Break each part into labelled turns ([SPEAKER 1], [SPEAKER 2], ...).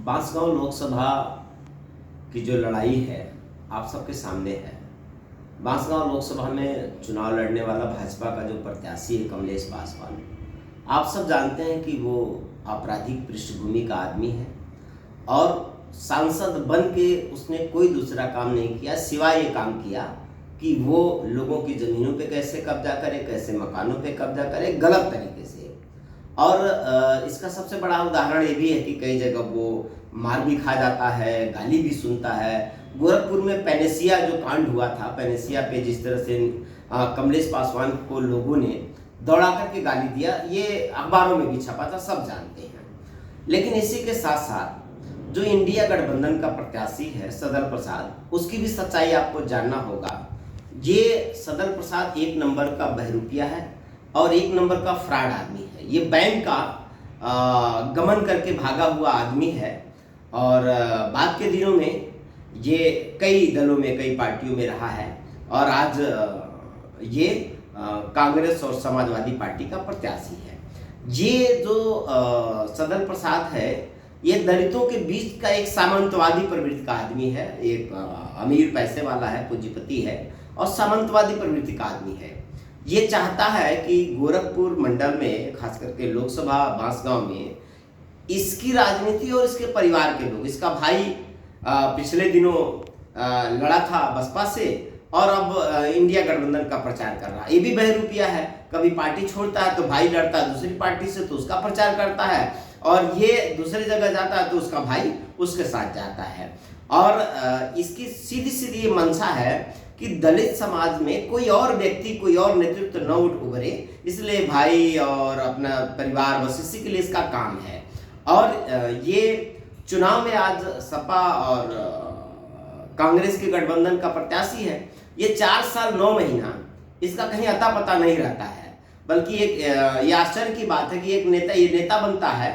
[SPEAKER 1] बांसगांव लोकसभा की जो लड़ाई है आप सबके सामने है। बांसगांव लोकसभा में चुनाव लड़ने वाला भाजपा का जो प्रत्याशी है कमलेश पासवान, आप सब जानते हैं कि वो आपराधिक पृष्ठभूमि का आदमी है और सांसद बन के उसने कोई दूसरा काम नहीं किया सिवाय ये काम किया कि वो लोगों की ज़मीनों पे कैसे कब्जा करे, कैसे मकानों पे कब्जा करे गलत तरीके से। और इसका सबसे बड़ा उदाहरण ये भी है कि कई जगह वो मार भी खा जाता है, गाली भी सुनता है। गोरखपुर में पेनेसिया जो कांड हुआ था, पेनेसिया पे जिस तरह से कमलेश पासवान को लोगों ने दौड़ा करके गाली दिया, ये अखबारों में भी छपा था, सब जानते हैं। लेकिन इसी के साथ साथ जो इंडिया गठबंधन का प्रत्याशी है सदर प्रसाद, उसकी भी सच्चाई आपको जानना होगा। ये सदर प्रसाद एक नंबर का बहरूपिया है और एक नंबर का फ्रॉड आदमी है। ये बैंक का गमन करके भागा हुआ आदमी है और बाद के दिनों में ये कई दलों में, कई पार्टियों में रहा है और आज ये कांग्रेस और समाजवादी पार्टी का प्रत्याशी है। ये जो सदर प्रसाद है, ये दलितों के बीच का एक सामंतवादी प्रवृत्ति का आदमी है। एक अमीर पैसे वाला है, पूंजीपति है और सामंतवादी प्रवृत्ति का आदमी है। ये चाहता है कि गोरखपुर मंडल में, खास करके लोकसभा बांसगांव में, इसकी राजनीति और इसके परिवार के लोग, इसका भाई पिछले दिनों लड़ा था बसपा से और अब इंडिया गठबंधन का प्रचार कर रहा है। ये भी बहरूपिया है, कभी पार्टी छोड़ता है तो भाई लड़ता है दूसरी पार्टी से तो उसका प्रचार करता है और ये दूसरी जगह जाता है तो उसका भाई उसके साथ जाता है। और इसकी सीधी सीधी ये मंशा है कि दलित समाज में कोई और व्यक्ति, कोई और नेतृत्व न उभरे, इसलिए भाई और अपना परिवार, बस इसी के लिए इसका काम है। और ये चुनाव में आज सपा और कांग्रेस के गठबंधन का प्रत्याशी है। ये 4 साल 9 महीना इसका कहीं अता पता नहीं रहता है, बल्कि एक ये आश्चर्य की बात है कि एक नेता, ये नेता बनता है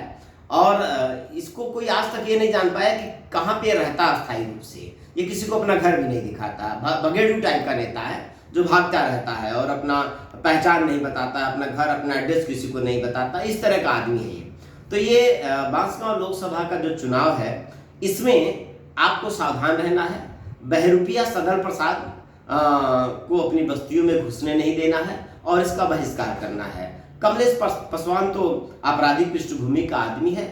[SPEAKER 1] और इसको कोई आज तक ये नहीं जान पाया कि कहाँ पे रहता अस्थायी रूप से। ये किसी को अपना घर भी नहीं दिखाता, बगेड़ू टाइप का नेता है जो भागता रहता है और अपना पहचान नहीं बताता, अपना घर, अपना एड्रेस किसी को नहीं बताता, इस तरह का आदमी है ये। तो ये बांसगांव लोकसभा का जो चुनाव है, इसमें आपको सावधान रहना है। बहरूपिया सदर प्रसाद को अपनी बस्तियों में घुसने नहीं देना है और इसका बहिष्कार करना है। कमलेश पासवान तो आपराधिक पृष्ठभूमि का आदमी है।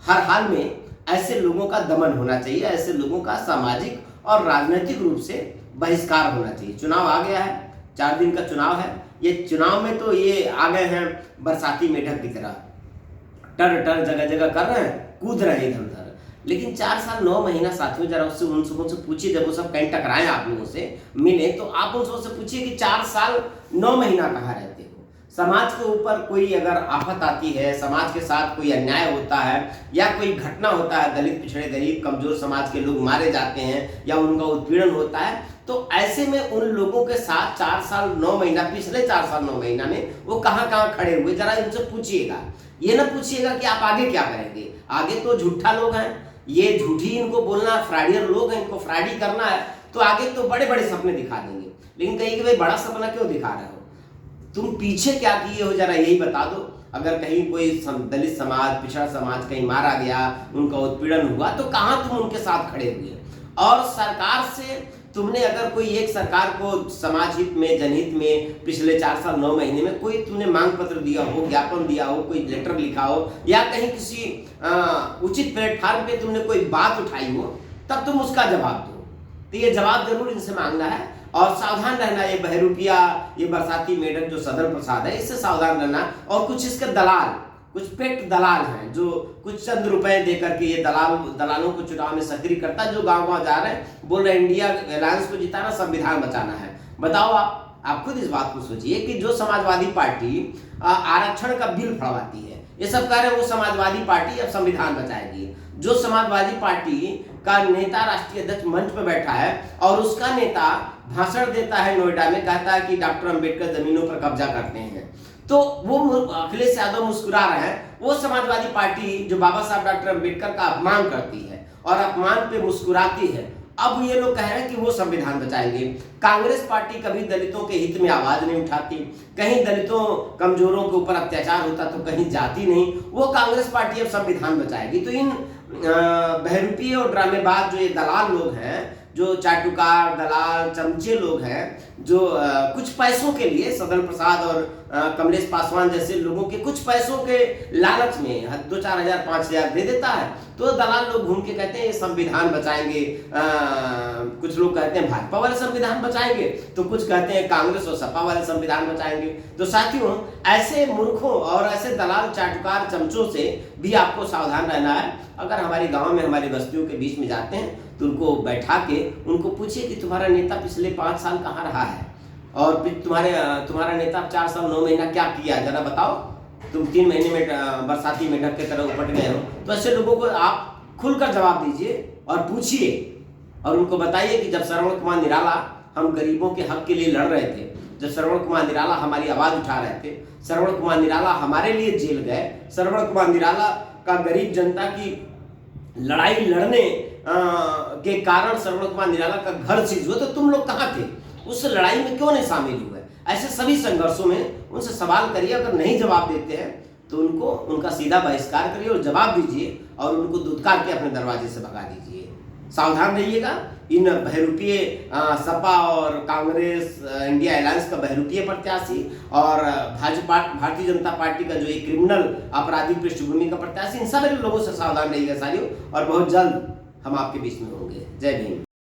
[SPEAKER 1] हर हाल में ऐसे लोगों का दमन होना चाहिए, ऐसे लोगों का सामाजिक और राजनीतिक रूप से बहिष्कार होना चाहिए। चुनाव आ गया है, 4 दिन का चुनाव है। ये चुनाव में तो ये आ गए हैं बरसाती मेढक की तरह, टर टर जगह जगह कर रहे हैं, कूद रहे हैं इधर उधर। लेकिन 4 साल 9 महीना साथियों, जरा उससे उन सबों से पूछिए, जब वो सब कहीं टकराए आप लोगों से मिले तो आप उन सबों से पूछिए कि 4 साल 9 महीना कहाँ रहते हो। समाज के ऊपर कोई अगर आफत आती है, समाज के साथ कोई अन्याय होता है या कोई घटना होता है, दलित, पिछड़े, गरीब, कमजोर समाज के लोग मारे जाते हैं या उनका उत्पीड़न होता है, तो ऐसे में उन लोगों के साथ 4 साल 9 महीना, पिछले 4 साल 9 महीना में वो कहाँ कहाँ खड़े हुए, जरा इनसे पूछिएगा। ये ना पूछिएगा कि आप आगे क्या करेंगे। आगे तो झूठा लोग हैं, ये झूठी इनको बोलना, फ्रॉडियर लोग हैं, इनको फ्रॉडी करना है तो आगे तो बड़े बड़े सपने दिखा देंगे। लेकिन कहीं कि भाई बड़ा सपना क्यों दिखा रहे हो, तुम पीछे क्या किए हो, जरा यही बता दो। अगर कहीं कोई दलित समाज, पिछड़ा समाज कहीं मारा गया, उनका उत्पीड़न हुआ, तो कहाँ तुम उनके साथ खड़े हुए। और सरकार से तुमने अगर कोई एक सरकार को समाज हित में, जनहित में पिछले 4 साल 9 महीने में कोई तुमने मांग पत्र दिया हो, ज्ञापन दिया हो, कोई लेटर लिखा हो या कहीं किसी उचित प्लेटफॉर्म पे तुमने कोई बात उठाई हो, तब तुम उसका जवाब दो। तो ये जवाब जरूर इनसे मांगना है और सावधान रहना। ये बहरूपिया, ये बरसाती मेढक जो सदर प्रसाद है, इससे सावधान रहना। और कुछ इसके दलाल, कुछ पेट दलाल हैं जो कुछ चंद रुपए देकर के ये दलालों को चुनाव में सक्रिय करता है, जो गांव गांव जा रहे हैं, बोल रहे हैं इंडिया अलायंस को जिताना, संविधान बचाना है। बताओ आप खुद इस बात को सोचिए कि जो समाजवादी पार्टी आरक्षण का बिल फड़वाती है, ये सब कह रहे हैं वो समाजवादी पार्टी अब संविधान बचाएगी। जो समाजवादी पार्टी का नेता राष्ट्रीय अध्यक्ष मंच पर बैठा है और उसका नेता भाषण देता है नोएडा में, कहता है कि डॉक्टर अंबेडकर जमीनों पर कब्जा करते हैं, तो वो अखिलेश यादव मुस्कुरा रहे हैं। वो समाजवादी पार्टी जो बाबा साहब डॉक्टर अंबेडकर का अपमान करती है और अपमान पे मुस्कुराती है, अब ये लोग कह रहे हैं कि वो संविधान बचाएंगे। कांग्रेस पार्टी कभी दलितों के हित में आवाज नहीं उठाती, कहीं दलितों, कमजोरों के ऊपर अत्याचार होता तो कहीं जाती नहीं। वो कांग्रेस पार्टी अब संविधान बचाएगी। तो इन बहरूपीय और ड्रामेबाज जो ये दलाल लोग हैं, जो चाटुकार दलाल चमचे लोग हैं, जो कुछ पैसों के लिए सदन प्रसाद और कमलेश पासवान जैसे लोगों के कुछ पैसों के लालच में 2-4 हजार 5,000 दे देता है, तो दलाल लोग घूम के कहते हैं ये संविधान बचाएंगे। कुछ लोग कहते हैं भाजपा वाले संविधान बचाएंगे, तो कुछ कहते हैं कांग्रेस और सपा वाले संविधान बचाएंगे। तो साथियों, ऐसे मूर्खों और ऐसे दलाल चाटुकार चमचों से भी आपको सावधान रहना है। अगर हमारे गांव में हमारी बस्तियों के बीच में जाते हैं तो उनको बैठा के उनको पूछिए कि तुम्हारा नेता पिछले 5 साल कहाँ रहा है, और फिर तुम्हारा नेता 4 साल 9 महीना क्या किया, जरा बताओ। तुम 3 महीने में बरसाती मेंढक की तरह उपट गए हो। तो ऐसे लोगों को आप खुलकर जवाब दीजिए और पूछिए, और उनको बताइए कि जब श्रवण कुमार निराला हम गरीबों के हक के लिए लड़ रहे थे, जब श्रवण कुमार निराला हमारी आवाज उठा रहे थे, श्रवण कुमार निराला हमारे लिए जेल गए, श्रवण कुमार निराला का गरीब जनता की लड़ाई लड़ने के कारण श्रवण कुमार निराला का घर सीज हुआ, तो तुम लोग कहाँ थे? उस लड़ाई में क्यों नहीं शामिल हुए? ऐसे सभी संघर्षों में उनसे सवाल करिए। अगर नहीं जवाब देते हैं तो उनका सीधा बहिष्कार करिए और जवाब दीजिए, और उनको दुत्कार के अपने दरवाजे से भगा दीजिए। सावधान रहिएगा। इन बहरूपीय सपा और कांग्रेस इंडिया अलायंस का बहरूपीय प्रत्याशी और भाजपा भारतीय जनता पार्टी का जो एक क्रिमिनल आपराधिक पृष्ठभूमि का प्रत्याशी, इन सभी लोगों से सावधान रहिएगा साथियों, और बहुत जल्द हम आपके बीच में होंगे। जय भीम।